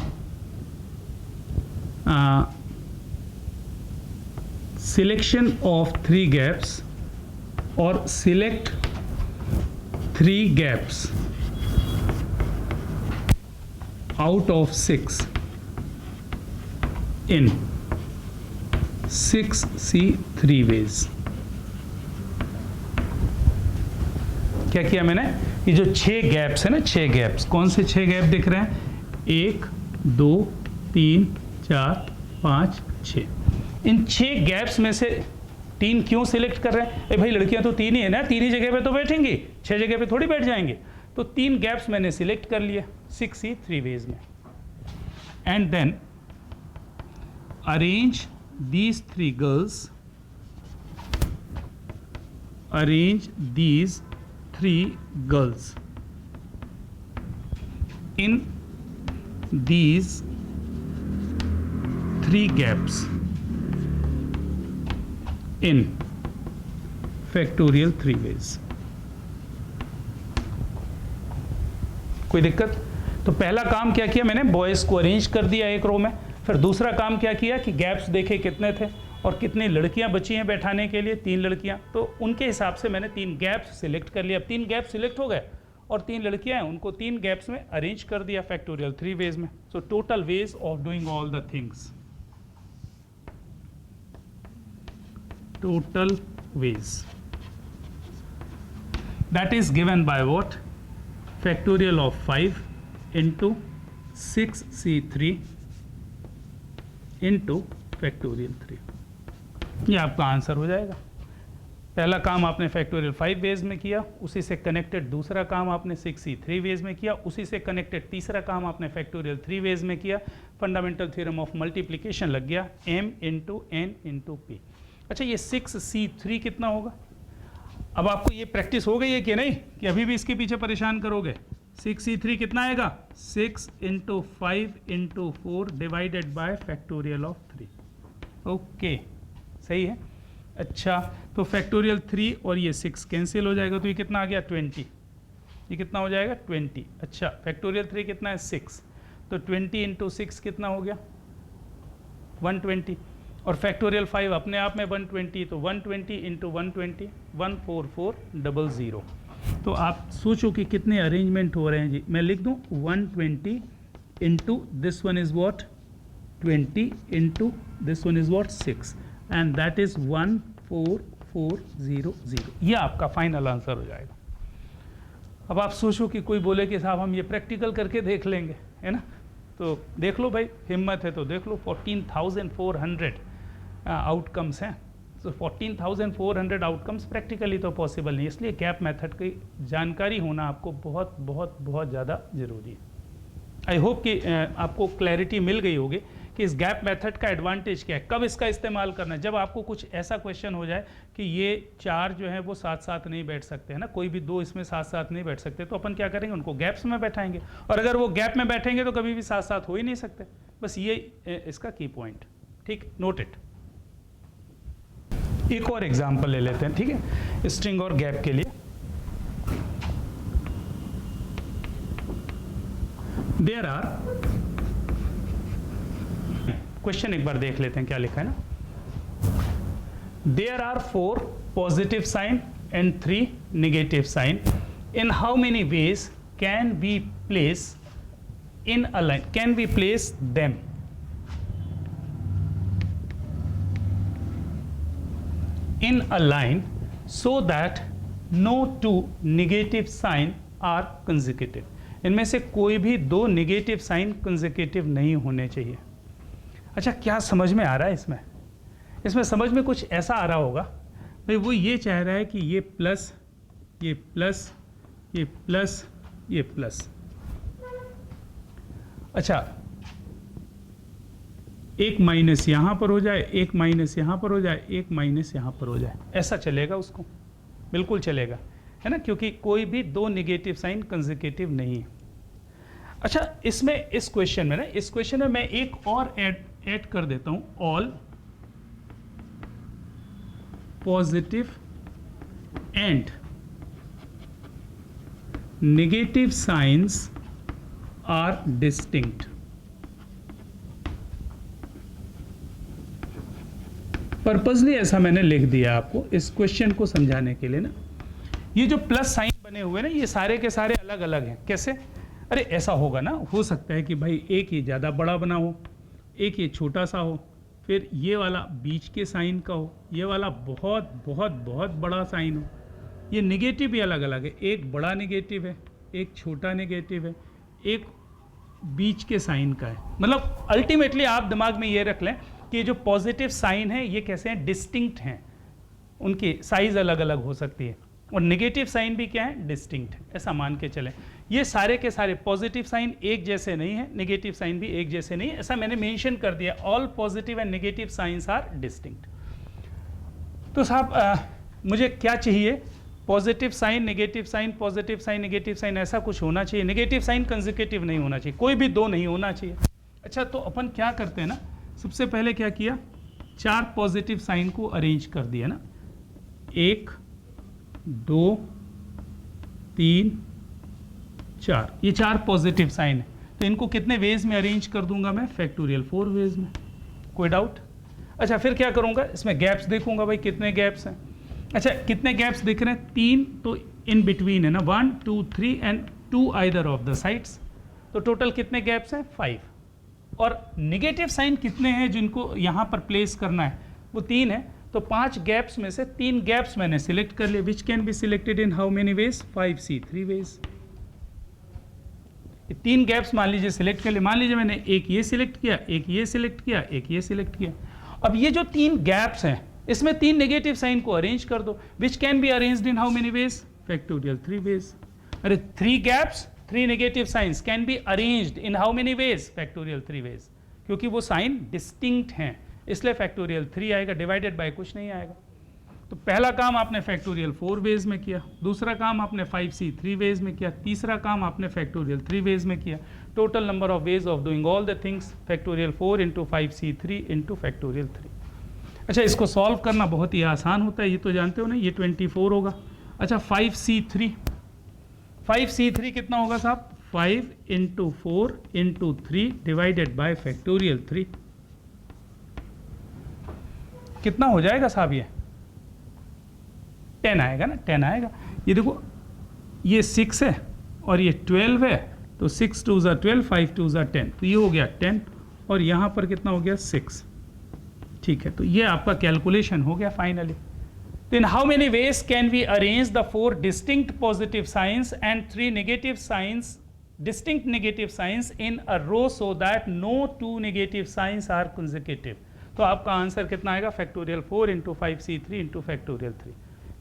सिलेक्शन ऑफ 3 गैप्स और select 3 gaps out of 6 in 6C 3 ways। क्या किया मैंने, ये जो 6 गैप्स है ना, 6 गैप्स, कौन से 6 गैप दिख रहे हैं, 1, 2, 3, 4, 5, 6। इन 6 गैप्स में से 3 क्यों सिलेक्ट कर रहे हैं? भाई लड़कियां तो 3 ही है ना, 3 ही जगह पे तो बैठेंगी, 6 जगह पे थोड़ी बैठ जाएंगे। तो 3 गैप्स मैंने सिलेक्ट कर लिए 6 3 वेज में। And then arrange these 3 girls, arrange these 3 girls in these 3 gaps in factorial 3 ways। कोई दिक्कत? तो पहला काम क्या किया मैंने, बॉयज को अरेंज कर दिया एक रो में। फिर दूसरा काम क्या किया कि गैप्स देखे कितने थे और कितनी लड़कियां बची हैं बैठाने के लिए, 3 लड़कियां। तो उनके हिसाब से मैंने 3 गैप्स सिलेक्ट कर लिया। अब 3 गैप सिलेक्ट हो गए और 3 लड़कियां हैं, उनको 3 गैप्स में अरेंज कर दिया फैक्टोरियल 3 वेज में। So total veg of doing all the things, total ways that is given by what, factorial of 5 into 6c3 into factorial 3। ये आपका आंसर हो जाएगा। पहला काम आपने फैक्टोरियल 5 वेज में किया, उसी से कनेक्टेड दूसरा काम आपने 6c3 वेज में किया, उसी से कनेक्टेड तीसरा काम आपने फैक्टोरियल 3 वेज में किया। फंडामेंटल थ्योरम ऑफ मल्टीप्लिकेशन लग गया, m into n into p। अच्छा ये 6c3 कितना होगा? अब आपको ये प्रैक्टिस हो गई है कि नहीं, कि अभी भी इसके पीछे परेशान करोगे? 6c3 कितना आएगा? 6 into 5 into 4 divided by factorial of 3। Okay सही है। अच्छा तो फैक्टोरियल 3 और ये 6 कैंसिल हो जाएगा, तो ये कितना आ गया? 20। ये कितना हो जाएगा? 20। अच्छा फैक्टोरियल 3 कितना है? 6। तो 20 इंटू 6 कितना हो गया? 120। और फैक्टोरियल 5 अपने आप में 120, तो 120 इंटू 120 14400। तो आप सोचो कि कितने अरेंजमेंट हो रहे हैं जी। मैं लिख दूं 120 into this one is what 20 into this one is what 6 and that is 14400। ये आपका फाइनल आंसर हो जाएगा। अब आप सोचो कि कोई बोले कि साहब हम ये प्रैक्टिकल करके देख लेंगे, है ना? तो देख लो भाई, हिम्मत है तो देख लो। 14,400 आउटकम्स हैं। तो 14,400 आउटकम्स प्रैक्टिकली तो पॉसिबल नहीं, इसलिए गैप मेथड की जानकारी होना आपको बहुत बहुत बहुत ज़्यादा ज़रूरी है। आई होप कि आपको क्लैरिटी मिल गई होगी कि इस गैप मेथड का एडवांटेज क्या है, कब इसका इस्तेमाल करना है। जब आपको कुछ ऐसा क्वेश्चन हो जाए कि ये 4 जो है वो साथ साथ नहीं बैठ सकते, है ना, कोई भी 2 इसमें साथ साथ नहीं बैठ सकते, तो अपन क्या करेंगे, उनको गैप्स में बैठाएंगे। और अगर वो गैप में बैठेंगे तो कभी भी साथ साथ हो ही नहीं सकते। बस ये इसका की पॉइंट, ठीक, नोट इट। एक और एग्जाम्पल ले लेते हैं, ठीक है, स्ट्रिंग और गैप के लिए। देयर आर, क्वेश्चन एक बार देख लेते हैं क्या लिखा है ना। There are 4 positive sign and 3 negative sign. In how many ways can we place in a line, can we place them? In a line so that no 2 negative sign are consecutive। इनमें से कोई भी 2 negative sign consecutive नहीं होने चाहिए। अच्छा क्या समझ में आ रहा है इसमें? इसमें समझ में कुछ ऐसा आ रहा होगा भाई, वो ये चाह रहा है कि ये प्लस, ये प्लस, ये प्लस, ये प्लस। अच्छा एक माइनस यहाँ पर हो जाए, एक माइनस यहाँ पर हो जाए, एक माइनस यहाँ पर हो जाए, ऐसा चलेगा उसको? बिल्कुल चलेगा, है ना, क्योंकि कोई भी 2 नेगेटिव साइन कंसेक्यूटिव नहीं है। अच्छा इसमें, इस क्वेश्चन में ना, इस क्वेश्चन में मैं एक और ऐड कर देता हूँ, all positive and negative signs are distinct. Purposely ऐसा मैंने लिख दिया आपको इस क्वेश्चन को समझाने के लिए ना। ये जो प्लस साइन बने हुए ना, ये सारे के सारे अलग अलग हैं। कैसे? अरे ऐसा होगा ना, हो सकता है कि भाई एक ये ज़्यादा बड़ा बना हो, एक ये छोटा सा हो, फिर ये वाला बीच के साइन का हो, ये वाला बहुत बहुत बहुत बड़ा साइन हो। ये नेगेटिव भी अलग अलग है, एक बड़ा नेगेटिव है, एक छोटा नेगेटिव है, एक बीच के साइन का है। मतलब अल्टीमेटली आप दिमाग में ये रख लें कि जो पॉजिटिव साइन है ये कैसे हैं, डिस्टिंक्ट हैं। उनकी साइज अलग अलग हो सकती है। और नेगेटिव साइन भी क्या है, डिस्टिंक्ट, ऐसा मान के चलें। ये सारे के सारे पॉजिटिव साइन एक जैसे नहीं है, नेगेटिव साइन भी एक जैसे नहीं है, ऐसा मैंने मेंशन कर दिया। All positive and negative signs are distinct. तो साहब मुझे क्या चाहिए, positive sign negative sign, positive sign negative sign, ऐसा कुछ होना चाहिए। नेगेटिव साइन कंसेक्यूटिव नहीं होना चाहिए, कोई भी दो नहीं होना चाहिए। अच्छा, तो अपन क्या करते हैं ना, सबसे पहले क्या किया, 4 पॉजिटिव साइन को अरेंज कर दिया ना, 1 2 3 4, ये 4 पॉजिटिव साइन है। तो इनको कितने वेज में अरेंज कर दूंगा मैं, फैक्टोरियल 4 वेज में। कोई डाउट? अच्छा, फिर क्या करूंगा, इसमें गैप्स देखूंगा भाई कितने गैप्स हैं। अच्छा, कितने गैप्स दिख रहे हैं, 3, तो इन बिटवीन है ना, 1 2 3 and 2 either of the sides. तो टोटल कितने गैप्स हैं, 5। और नेगेटिव साइन कितने हैं जिनको यहाँ पर प्लेस करना है, वो 3 है। तो 5 गैप्स में से 3 गैप्स मैंने सिलेक्ट कर लिए, which can be selected in how many ways, 5C3 ways. 3 gaps मान लीजिए सिलेक्ट कर लिए। मान लीजिए मैंने एक ये सिलेक्ट किया, एक ये सिलेक्ट किया, एक ये सिलेक्ट किया। अब ये जो 3 गैप्स हैं, इसमें 3 नेगेटिव साइन को अरेंज कर दो, which can be arranged in how many ways, factorial 3 ways. अरे 3 gaps 3 negative signs can be arranged in how many ways, factorial 3 ways. क्योंकि वो साइन डिस्टिंक्ट हैं, इसलिए फैक्टोरियल 3 आएगा, डिवाइडेड बाय कुछ नहीं आएगा। तो पहला काम आपने फैक्टोरियल 4 वेज में किया, दूसरा काम आपने 5C3 वेज में किया, तीसरा काम आपने फैक्टोरियल 3 वेज में किया। Total number of ways of doing all the things, factorial 4 into 5C3 into factorial 3। अच्छा, इसको सॉल्व करना बहुत ही आसान होता है, ये तो जानते हो ना, ये 24 होगा। अच्छा, 5C3 कितना होगा साहब, 5 into 4 into 3 divided by factorial 3। कितना हो जाएगा साहब, ये 10 आएगा ना, 10 आएगा। ये देखो, ये 6 है और ये 12 है, तो 6 2 ज़ा 12, 5 2 ज़ा 10, तो ये हो गया 10। और यहाँ पर कितना हो गया, 6। ठीक है, तो ये आपका कैलकुलेशन हो गया फाइनली। तो in how many ways can we arrange the 4 distinct positive signs and 3 negative signs, distinct negative signs in a row so that no 2 negative signs are consecutive। तो आपका आंसर कितना आएगा, factorial 4 into 5C3 into factorial 3।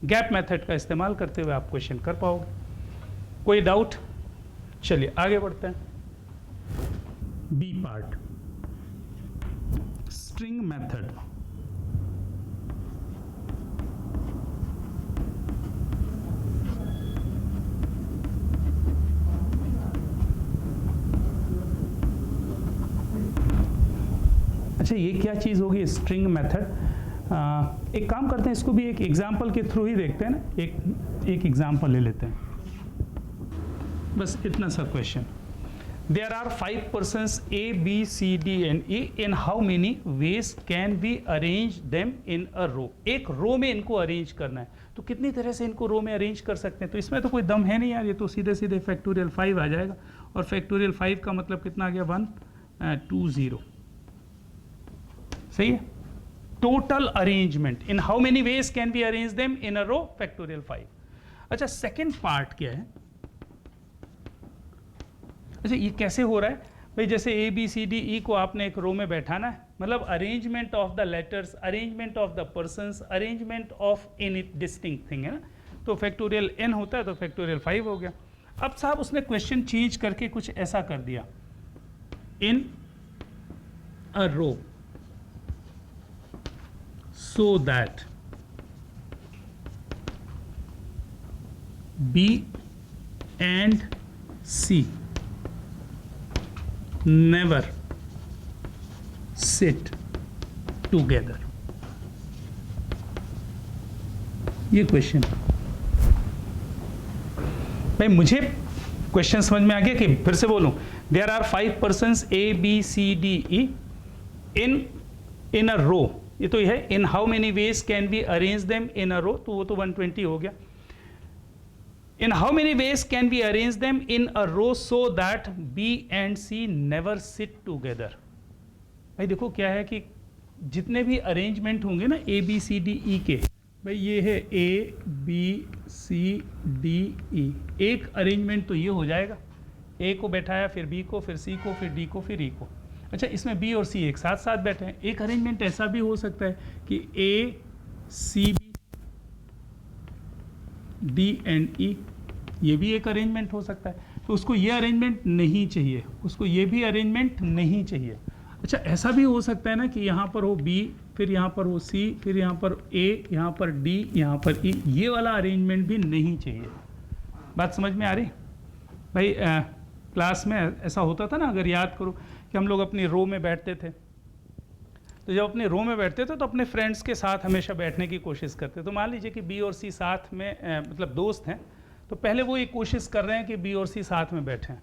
Gap method का इस्तेमाल करते हुए आप question कर पाओगे। कोई डाउट? चलिए आगे बढ़ते हैं। B part, string method. अच्छा, ये क्या चीज़ होगी स्ट्रिंग मेथड? एक काम करते हैं, इसको भी एक एग्जाम्पल के थ्रू ही देखते हैं ना। एक एग्जाम्पल ले लेते हैं, बस इतना सा question. There are 5 persons A, B, C, D and E, in how many ways can we arrange them in a row? एक रो में इनको अरेंज करना है, तो कितनी तरह से इनको रो में अरेंज कर सकते हैं? तो इसमें तो कोई दम है नहीं यार, ये तो सीधे सीधे फैक्टोरियल 5 आ जाएगा। और फैक्टोरियल 5 का मतलब कितना आ गया, 1 2 0। सही है। Total arrangement, in how many ways can be arrange them in a row, factorial 5। अच्छा, सेकेंड पार्ट क्या है? अच्छा, ये कैसे हो रहा है भाई? जैसे A B C D E को आपने एक रो में बैठाना है, मतलब arrangement of the letters, arrangement of the persons, arrangement of any distinct thing है ना। तो फैक्टोरियल n होता है, तो फैक्टोरियल 5 हो गया। अब साहब उसने क्वेश्चन चेंज करके कुछ ऐसा कर दिया, इन a row so that B and C never sit together। ये क्वेश्चन भाई, मुझे क्वेश्चन समझ में आ गया कि फिर से बोलूं? There are 5 persons A B C D E in a row। ये तो है, in how many ways can be arrange them in a row, तो वो तो 120 हो गया। In how many ways can be arrange them in a row so that B and C never sit together. भाई देखो क्या है कि जितने भी अरेंजमेंट होंगे ना A B C D E के, भाई ये है A B C D E, एक अरेंजमेंट तो ये हो जाएगा, A को बैठाया, फिर B को, फिर C को, फिर D को, फिर E को। अच्छा, इसमें B और C एक साथ साथ बैठे हैं। एक अरेंजमेंट ऐसा भी हो सकता है कि A C B D and E, ये भी एक अरेंजमेंट हो सकता है। तो उसको ये अरेंजमेंट नहीं चाहिए, उसको ये भी अरेंजमेंट नहीं चाहिए। अच्छा, ऐसा भी हो सकता है ना कि यहाँ पर हो B, फिर यहाँ पर हो C, फिर यहाँ पर A, यहाँ पर D, यहाँ पर E, ये वाला अरेंजमेंट भी नहीं चाहिए। बात समझ में आ रही भाई? क्लास में ऐसा होता था ना, अगर याद करो कि हम लोग अपनी रो में बैठते थे, तो जब अपने रो में बैठते थे तो अपने फ्रेंड्स के साथ हमेशा बैठने की कोशिश करते। तो मान लीजिए कि बी और सी साथ में मतलब दोस्त हैं, तो पहले वो ये कोशिश कर रहे हैं कि बी और सी साथ में बैठें,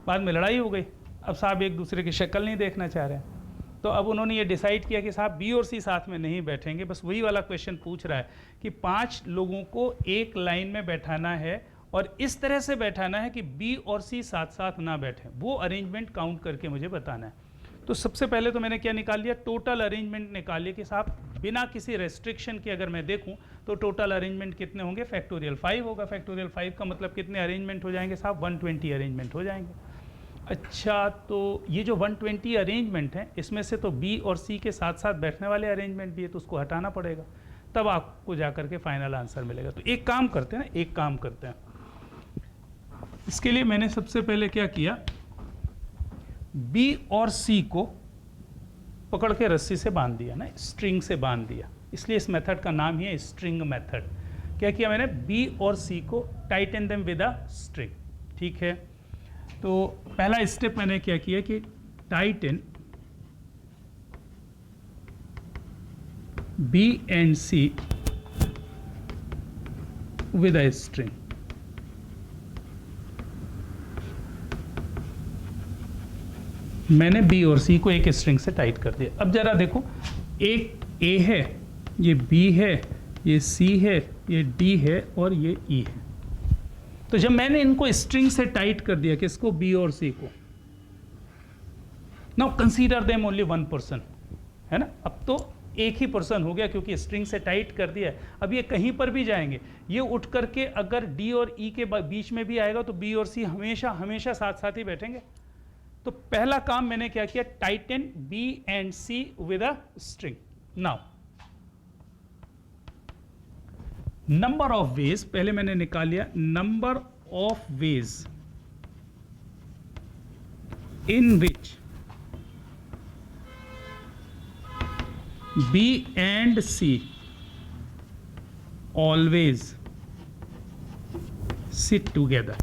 बाद में लड़ाई हो गई, अब साहब एक दूसरे की शक्ल नहीं देखना चाह रहे हैं, तो अब उन्होंने ये डिसाइड किया कि साहब बी और सी साथ में नहीं बैठेंगे। बस वही वाला क्वेश्चन पूछ रहा है कि 5 लोगों को एक लाइन में बैठाना है और इस तरह से बैठाना है कि बी और सी साथ साथ ना बैठें, वो अरेंजमेंट काउंट करके मुझे बताना है। तो सबसे पहले तो मैंने क्या निकाल लिया, टोटल अरेंजमेंट निकाल लिया कि साहब बिना किसी रेस्ट्रिक्शन के अगर मैं देखूं तो टोटल अरेंजमेंट कितने होंगे, फैक्टोरियल 5 होगा। फैक्टोरियल 5 का मतलब कितने अरेंजमेंट हो जाएंगे साहब, 120 अरेंजमेंट हो जाएंगे। अच्छा, तो ये जो 120 अरेंजमेंट हैं, इसमें से तो बी और सी के साथ साथ बैठने वाले अरेंजमेंट भी है, तो उसको हटाना पड़ेगा, तब आपको जाकर के फाइनल आंसर मिलेगा। तो एक काम करते हैं ना, एक काम करते हैं, इसके लिए मैंने सबसे पहले क्या किया, बी और सी को पकड़ के रस्सी से बांध दिया ना, स्ट्रिंग से बांध दिया, इसलिए इस मेथड का नाम ही है स्ट्रिंग मेथड। क्या किया मैंने, बी और सी को tighten them with a string. ठीक है, तो पहला स्टेप मैंने क्या किया कि tighten B and C with a string. मैंने बी और सी को एक स्ट्रिंग से टाइट कर दिया। अब जरा देखो, एक ए है, ये बी है, ये सी है, ये डी है और ये ई है। तो जब मैंने इनको स्ट्रिंग से टाइट कर दिया, किसको, बी और सी को, now consider them only 1 person, है ना। अब तो एक ही पर्सन हो गया क्योंकि स्ट्रिंग से टाइट कर दिया है। अब ये कहीं पर भी जाएंगे, ये उठ करके अगर डी और ई के बीच में भी आएगा तो बी और सी हमेशा हमेशा साथ साथ ही बैठेंगे। तो पहला काम मैंने क्या किया, tighten B and C with a string. Now number of ways, पहले मैंने निकाल लिया number of ways in which B and C always sit together.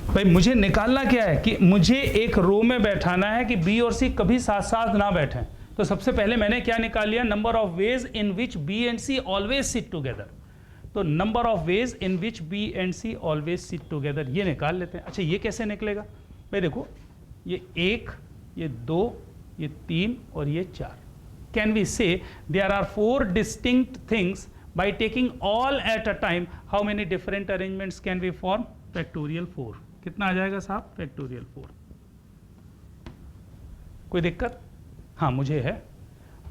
भाई मुझे निकालना क्या है कि मुझे एक रो में बैठाना है कि बी और सी कभी साथ साथ ना बैठें। तो सबसे पहले मैंने क्या निकाल लिया, number of ways in which B and C always sit together. तो number of ways in which B and C always sit together, ये निकाल लेते हैं। अच्छा, ये कैसे निकलेगा भाई, देखो ये 1, ये 2, ये 3 और ये 4। Can we say there are 4 distinct things by taking all at a time, how many different arrangements can we form, factorial 4। कितना आ जाएगा साहब, फैक्टोरियल 4। कोई दिक्कत? हाँ मुझे है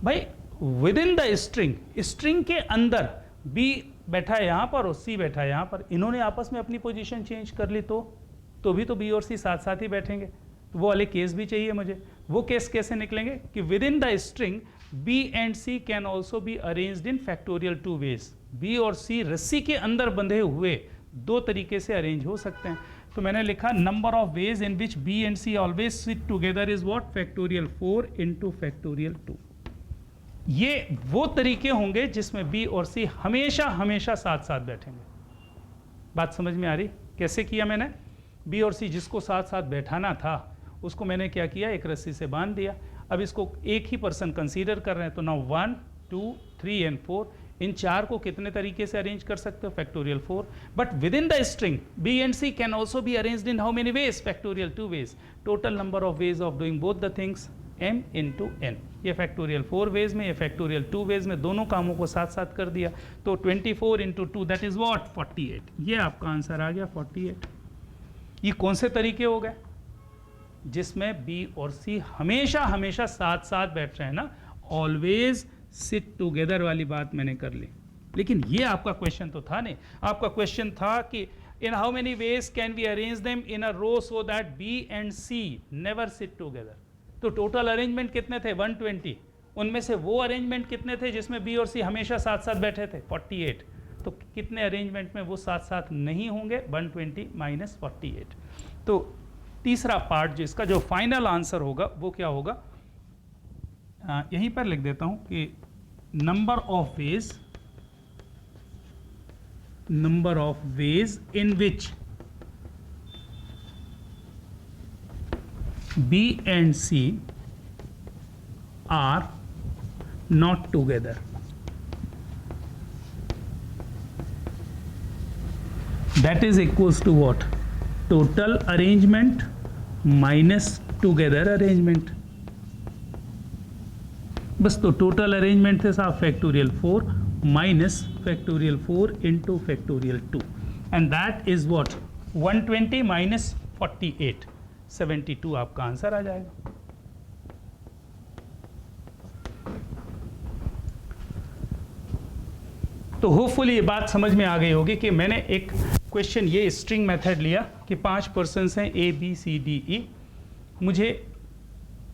भाई। With in the string, string के अंदर बी बैठा है यहां पर और सी बैठा है यहां पर, इन्होंने आपस में अपनी पोजीशन चेंज कर ली तो भी तो बी और सी साथ साथ ही बैठेंगे। तो वो वाले केस भी चाहिए मुझे। वो केस कैसे निकलेंगे कि within the string B and C can also be arranged in factorial 2 ways. B और सी रस्सी के अंदर बंधे हुए 2 तरीके से अरेंज हो सकते हैं। तो मैंने लिखा number of ways in which B and C always sit together is what, factorial 4 into factorial 2। ये वो तरीके होंगे जिसमें बी और सी हमेशा हमेशा साथ साथ बैठेंगे। बात समझ में आ रही? कैसे किया मैंने, बी और सी जिसको साथ साथ बैठाना था उसको मैंने क्या किया, एक रस्सी से बांध दिया। अब इसको एक ही पर्सन कंसीडर कर रहे हैं, तो नाउ 1, 2, 3 एंड 4, इन 4 को कितने तरीके से अरेंज कर सकते हो, factorial 4। But within the string B and C can also be arranged in how many ways, factorial 2 ways. Total number of ways of doing both the things m into n। ये factorial 4 ways में, ये factorial 2 veg में, दोनों कामों को साथ साथ कर दिया। तो 24 इंटू 2 दैट इज व्हाट, 48। ये आपका आंसर आ गया 48। ये कौन से तरीके हो गए जिसमें बी और सी हमेशा हमेशा साथ साथ बैठ रहे हैं ना, ऑलवेज सिट टुगेदर वाली बात मैंने कर ली। लेकिन ये आपका क्वेश्चन तो था नहीं। आपका क्वेश्चन था कि in how many ways can we arrange them in a row so that B and C never sit together. तो टोटल अरेंजमेंट कितने थे 120, उनमें से वो अरेंजमेंट कितने थे जिसमें बी और सी हमेशा साथ साथ बैठे थे 48, तो कितने अरेंजमेंट में वो साथ साथ नहीं होंगे 120 माइनस 48। तो तीसरा पार्ट जिसका जो फाइनल आंसर होगा वो क्या होगा, यहीं पर लिख देता हूं कि number of ways in which B and C are not together. That is equals to what? Total arrangement minus together arrangement. बस तो टोटल अरेंजमेंट थे साहब factorial 4 minus factorial 4 into factorial 2 and that is what 120 minus 48, 72 आपका answer आ जाएगा। तो hopefully ये बात समझ में आ गई होगी कि मैंने एक क्वेश्चन ये स्ट्रिंग मेथड लिया कि 5 पर्सन्स हैं A B C D E, मुझे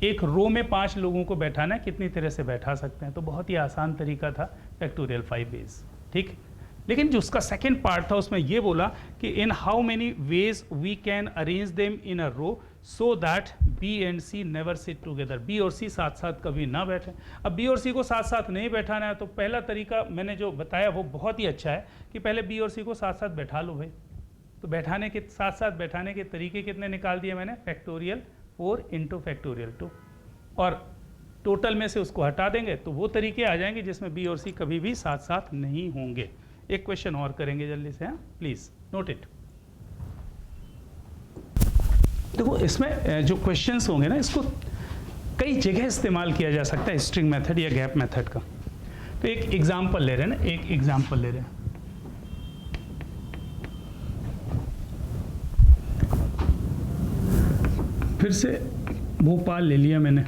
एक रो में 5 लोगों को बैठाना है, कितनी तरह से बैठा सकते हैं, तो बहुत ही आसान तरीका था फैक्टोरियल 5 वेज, ठीक। लेकिन जो उसका सेकेंड पार्ट था उसमें ये बोला कि in how many ways we can arrange them in a row so that B and C never sit together, B और सी साथ साथ कभी ना बैठे। अब बी और सी को साथ साथ नहीं बैठाना है तो पहला तरीका मैंने जो बताया वो बहुत ही अच्छा है कि पहले बी और सी को साथ साथ बैठा लो भाई। तो बैठाने के साथ साथ बैठाने के तरीके कितने निकाल दिए मैंने, फैक्टोरियल 4 इंटू फैक्टोरियल 2, और टोटल में से उसको हटा देंगे तो वो तरीके आ जाएंगे जिसमें बी और सी कभी भी साथ साथ नहीं होंगे। एक क्वेश्चन और करेंगे जल्दी से, हाँ प्लीज नोट इट। देखो इसमें जो क्वेश्चंस होंगे ना इसको कई जगह इस्तेमाल किया जा सकता है, स्ट्रिंग मेथड या गैप मेथड का। तो एक एग्जांपल ले रहे हैं ना, एक एग्जांपल ले रहे हैं। फिर से भोपाल ले लिया मैंने।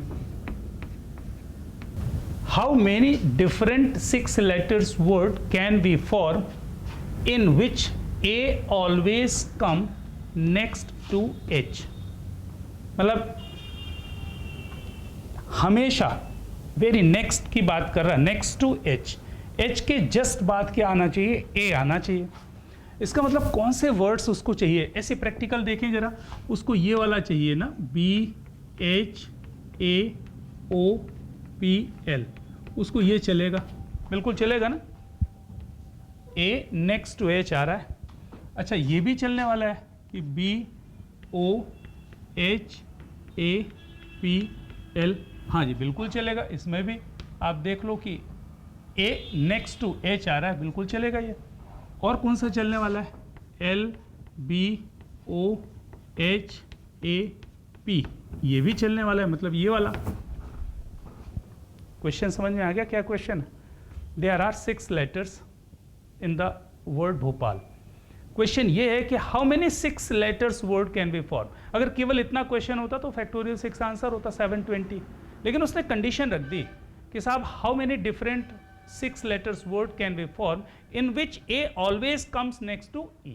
How many different 6 letters word can we form in which A always come next to H? मतलब हमेशा वेरी नेक्स्ट की बात कर रहा है, नेक्स्ट टू H, H के जस्ट बाद क्या आना चाहिए, A आना चाहिए। इसका मतलब कौन से वर्ड्स उसको चाहिए, ऐसे प्रैक्टिकल देखें जरा, उसको ये वाला चाहिए ना, B H A O P L, उसको ये चलेगा, बिल्कुल चलेगा ना। A नेक्स्ट टू H आ रहा है, अच्छा ये भी चलने वाला है कि B O H A P L, हाँ जी बिल्कुल चलेगा। इसमें भी आप देख लो कि A नेक्स्ट टू H आ रहा है, बिल्कुल चलेगा ये। और कौन सा चलने वाला है, L B O H A P, ये भी चलने वाला है, मतलब ये वाला। क्वेश्चन समझ में आ गया क्या question? There are 6 letters in the word Bhopal. Question ये है कि how many 6 letters word can be form. अगर केवल इतना क्वेश्चन होता तो फैक्टोरियल 6 आंसर होता 720, लेकिन उसने कंडीशन रख दी कि साहब how many different 6 letters word can be formed in which A always comes next to E,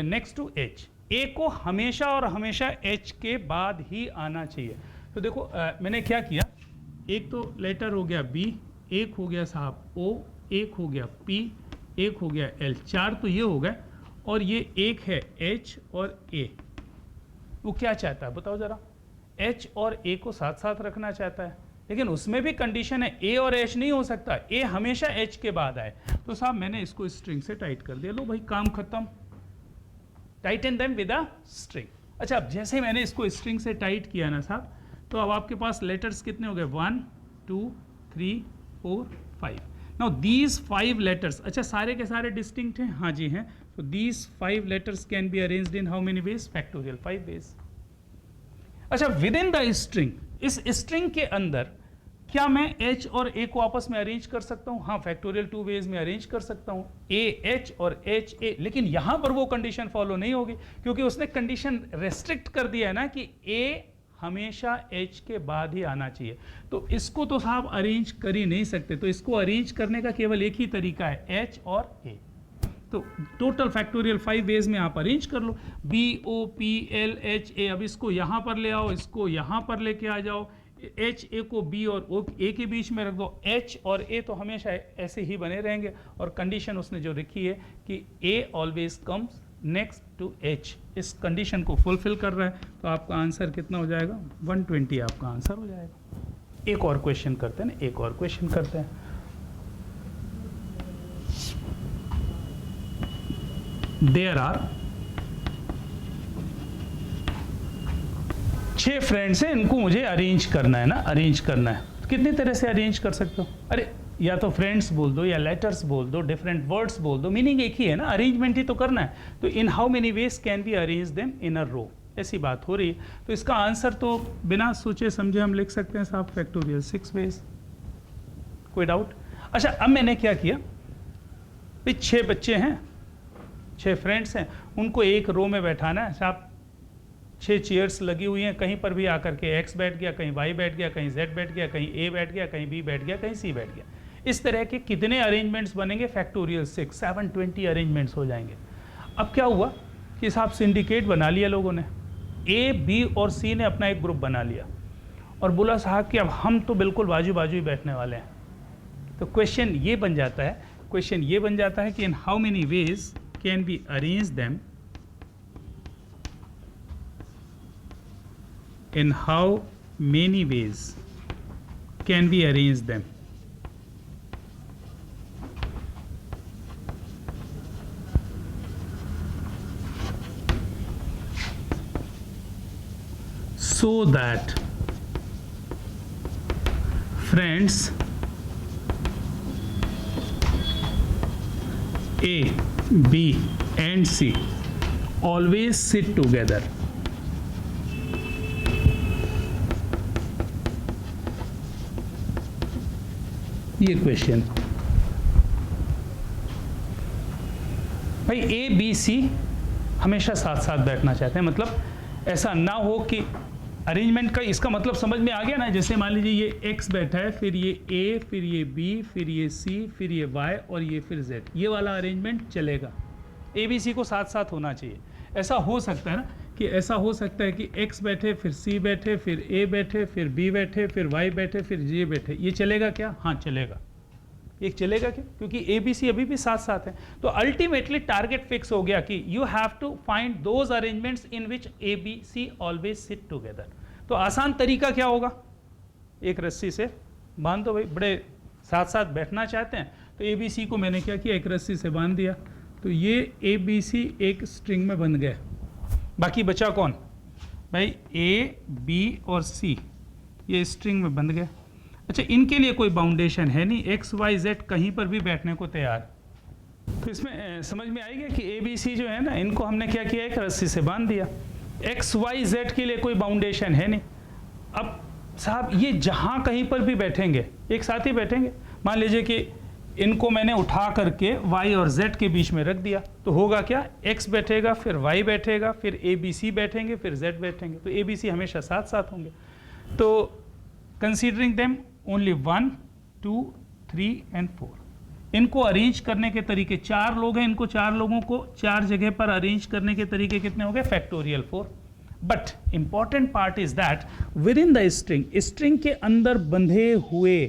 next to H। A को हमेशा और हमेशा H के बाद ही आना चाहिए। तो देखो मैंने क्या किया, एक तो लेटर हो गया B, एक हो गया साहब O, एक हो गया P, एक हो गया L, 4 तो ये हो गए, और ये एक है H और A। वो क्या चाहता है बताओ जरा, H और A को साथ साथ रखना चाहता है, लेकिन उसमें भी कंडीशन है A और H नहीं हो सकता, A हमेशा H के बाद आए। तो साहब मैंने इसको स्ट्रिंग से टाइट कर दिया, लो भाई काम खत्म, Titan them with a string. अच्छा अब जैसे मैंने इसको स्ट्रिंग से टाइट किया ना साहब, तो अब आपके पास लेटर्स कितने हो गए, 1 2 3 4 5। नाउ दीज 5 लेटर्स, अच्छा सारे के सारे डिस्टिंक्ट हैं, हाँ जी हैं। तो these 5 letters can be arranged in how many ways, factorial 5 ways. अच्छा विद इन द स्ट्रिंग, इस स्ट्रिंग के अंदर क्या मैं H और A को आपस में अरेंज कर सकता हूं, हाँ फैक्टोरियल 2 वेज में अरेंज कर सकता हूं, A H और H A, लेकिन यहां पर वो कंडीशन फॉलो नहीं होगी क्योंकि उसने कंडीशन रेस्ट्रिक्ट कर दिया है ना कि A हमेशा H के बाद ही आना चाहिए। तो इसको तो साहब अरेंज कर ही नहीं सकते, तो इसको अरेंज करने का केवल एक ही तरीका है, H और A। तो टोटल फैक्टोरियल 5 वेज में आप अरेंज कर लो, BOPLHA। अब इसको यहाँ पर ले आओ, इसको यहाँ पर लेके आ जाओ, HA को B और A के बीच में रख दो। H और A तो हमेशा ऐसे ही बने रहेंगे, और कंडीशन उसने जो रखी है कि A always comes next to H, इस कंडीशन को फुलफिल कर रहा है। तो आपका आंसर कितना हो जाएगा? 120 आपका आंसर हो जाएगा। एक और क्वेश्चन करते हैं ना, एक और क्वेश्चन करते हैं। देयर आर 6 फ्रेंड्स हैं, इनको मुझे अरेंज करना है ना, अरेंज करना है। तो कितनी तरह से अरेंज कर सकते हो? अरे या तो फ्रेंड्स बोल दो या लेटर्स बोल दो, डिफरेंट वर्ड्स बोल दो, मीनिंग एक ही है ना, अरेंजमेंट ही तो करना है। तो in how many ways can be arrange them in a row, ऐसी बात हो रही है। तो इसका आंसर तो बिना सोचे समझे हम लिख सकते हैं साहब, फैक्टोरियल 6 वेज। कोई डाउट? अच्छा, अब मैंने क्या किया भाई, 6 बच्चे हैं, 6 फ्रेंड्स हैं, उनको एक रो में बैठाना है साहब। 6 चेयर्स लगी हुई हैं, कहीं पर भी आकर के X बैठ गया, कहीं Y बैठ गया, कहीं Z बैठ गया, कहीं A बैठ गया, कहीं B बैठ गया, कहीं C बैठ गया। इस तरह के कितने अरेंजमेंट्स बनेंगे? फैक्टोरियल 6, 720 अरेंजमेंट्स हो जाएंगे। अब क्या हुआ कि साहब सिंडिकेट बना लिया लोगों ने, A, B और C ने अपना एक ग्रुप बना लिया और बोला साहब कि अब हम तो बिल्कुल बाजू बाजू ही बैठने वाले हैं। तो क्वेश्चन ये बन जाता है, कि in how many ways can be arrange them, in how many ways can we arrange them? So that friends A, B and C always sit together. ये क्वेश्चन भाई, A, B, C हमेशा साथ साथ बैठना चाहते हैं। मतलब ऐसा ना हो कि अरेंजमेंट का, इसका मतलब समझ में आ गया ना। जैसे मान लीजिए ये X बैठा है, फिर ये A, फिर ये B, फिर ये C, फिर ये Y और ये फिर Z, ये वाला अरेंजमेंट चलेगा। A, B, C को साथ साथ होना चाहिए। ऐसा हो सकता है ना कि ऐसा हो सकता है कि X बैठे, फिर C बैठे, फिर A बैठे, फिर B बैठे, फिर Y बैठे, फिर J बैठे। ये चलेगा क्या? हाँ चलेगा। एक चलेगा क्या? क्योंकि A, B, C अभी भी साथ साथ है। तो अल्टीमेटली टारगेट फिक्स हो गया कि you have to find those arrangements in which A, B, C always sit together. तो आसान तरीका क्या होगा? एक रस्सी से बांध दो भाई, बड़े साथ साथ बैठना चाहते हैं। तो A, B, C को मैंने क्या किया, एक रस्सी से बांध दिया। तो ये A, B, C एक स्ट्रिंग में बंध गए। बाकी बचा कौन भाई? A, B और C ये स्ट्रिंग में बंध गए। अच्छा, इनके लिए कोई बाउंडेशन है नहीं, X, Y, Z कहीं पर भी बैठने को तैयार। तो इसमें समझ में आएगा कि A, B, C जो है ना, इनको हमने क्या किया, एक रस्सी से बांध दिया। X, Y, Z के लिए कोई बाउंडेशन है नहीं। अब साहब ये जहाँ कहीं पर भी बैठेंगे, एक साथ ही बैठेंगे। मान लीजिए कि इनको मैंने उठा करके Y और Z के बीच में रख दिया, तो होगा क्या? X बैठेगा, फिर Y बैठेगा, फिर A, B, C बैठेंगे, फिर Z बैठेंगे। तो A, B, C हमेशा साथ साथ होंगे। तो कंसीडरिंग देम ओनली 1, 2, 3 एंड 4, इनको अरेंज करने के तरीके, 4 लोग हैं, इनको 4 लोगों को 4 जगह पर अरेंज करने के तरीके कितने हो गए? Factorial 4। But important part is that with in the string के अंदर बंधे हुए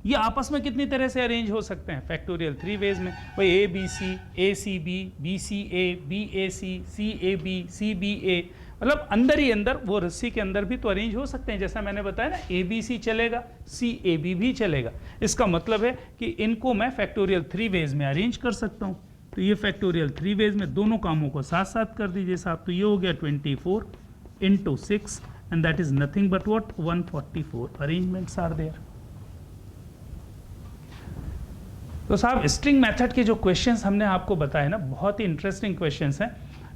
ये आपस में कितनी तरह से अरेंज हो सकते हैं? फैक्टोरियल 3 वेज में। भाई A, B, C, A, C, B, B, C, A, B, A, C, C, A, B, C, B, A, मतलब अंदर ही अंदर वो रस्सी के अंदर भी तो अरेंज हो सकते हैं। जैसा मैंने बताया ना, A, B, C चलेगा, C, A, B भी चलेगा। इसका मतलब है कि इनको मैं फैक्टोरियल 3 वेज में अरेंज कर सकता हूँ। तो ये फैक्टोरियल 3 वेज में दोनों कामों को साथ साथ कर दीजिए साहब। तो ये हो गया 24 into 6 and that is nothing but what? 144 arrangements are there। तो साहब स्ट्रिंग मेथड के जो क्वेश्चंस हमने आपको बताए ना, बहुत ही इंटरेस्टिंग क्वेश्चंस हैं।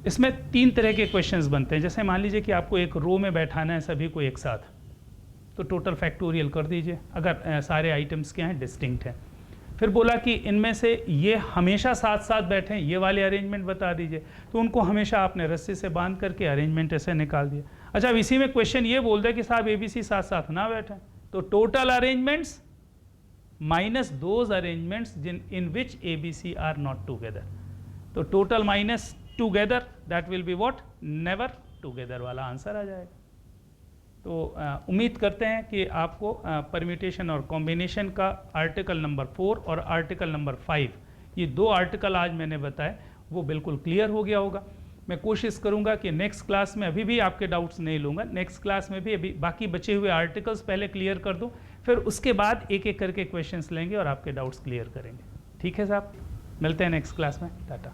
इसमें 3 तरह के क्वेश्चंस बनते हैं। जैसे मान लीजिए कि आपको एक रो में बैठाना है सभी को एक साथ, तो टोटल फैक्टोरियल कर दीजिए अगर सारे आइटम्स क्या हैं, डिस्टिंक्ट हैं। फिर बोला कि इनमें से ये हमेशा साथ साथ बैठें, ये वाले अरेंजमेंट बता दीजिए। तो उनको हमेशा आपने रस्सी से बांध करके अरेंजमेंट ऐसे निकाल दिया। अच्छा, अब इसी में क्वेश्चन ये बोल दे कि साहब ABC साथ साथ ना बैठें, तो total arrangements minus those arrangements in which ABC are not together. तो total minus together that will be what, never together वाला आंसर आ जाएगा। तो उम्मीद करते हैं कि आपको परम्यूटेशन और कॉम्बिनेशन का आर्टिकल नंबर 4 और आर्टिकल नंबर 5, ये 2 आर्टिकल आज मैंने बताए, वो बिल्कुल क्लियर हो गया होगा। मैं कोशिश करूंगा कि नेक्स्ट क्लास में, अभी भी आपके डाउट्स नहीं लूँगा, नेक्स्ट क्लास में भी अभी बाकी बचे हुए आर्टिकल्स पहले क्लियर कर दूं, फिर उसके बाद एक एक करके क्वेश्चंस लेंगे और आपके डाउट्स क्लियर करेंगे। ठीक है साहब, मिलते हैं नेक्स्ट क्लास में, टाटा।